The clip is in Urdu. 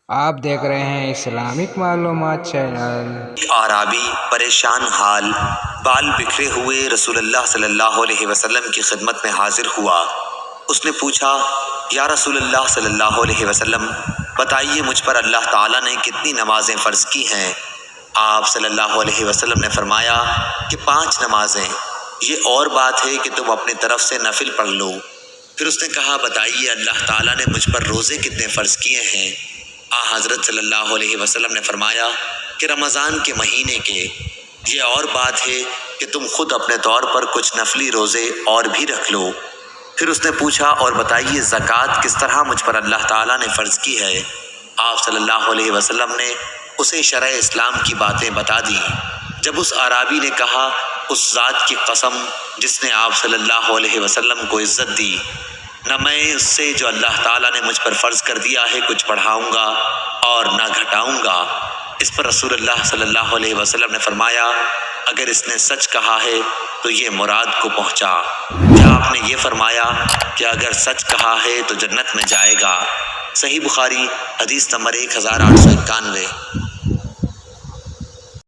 آپ دیکھ رہے ہیں اسلامک معلومات چینل۔ اعرابی پریشان حال بال بکھرے ہوئے رسول اللہ صلی اللہ علیہ وسلم کی خدمت میں حاضر ہوا۔ اس نے پوچھا، یا رسول اللہ صلی اللہ علیہ وسلم، بتائیے مجھ پر اللہ تعالیٰ نے کتنی نمازیں فرض کی ہیں؟ آپ صلی اللہ علیہ وسلم نے فرمایا کہ 5 نمازیں، یہ اور بات ہے کہ تم اپنی طرف سے نفل پڑھ لو۔ پھر اس نے کہا، بتائیے اللہ تعالیٰ نے مجھ پر روزے کتنے فرض کیے ہیں؟ حضرت صلی اللہ علیہ وسلم نے فرمایا کہ رمضان کے مہینے کے، یہ اور بات ہے کہ تم خود اپنے طور پر کچھ نفلی روزے اور بھی رکھ لو۔ پھر اس نے پوچھا، اور بتائیے زکوٰۃ کس طرح مجھ پر اللہ تعالیٰ نے فرض کی ہے؟ آپ صلی اللہ علیہ وسلم نے اسے شرع اسلام کی باتیں بتا دیں۔ جب اس اعرابی نے کہا، اس ذات کی قسم جس نے آپ صلی اللہ علیہ وسلم کو عزت دی، نہ میں اس سے جو اللہ تعالیٰ نے مجھ پر فرض کر دیا ہے کچھ بڑھاؤں گا اور نہ گھٹاؤں گا، اس پر رسول اللہ صلی اللہ علیہ وسلم نے فرمایا، اگر اس نے سچ کہا ہے تو یہ مراد کو پہنچا۔ کیا آپ نے یہ فرمایا کہ اگر سچ کہا ہے تو جنت میں جائے گا؟ صحیح بخاری حدیث نمبر 1891۔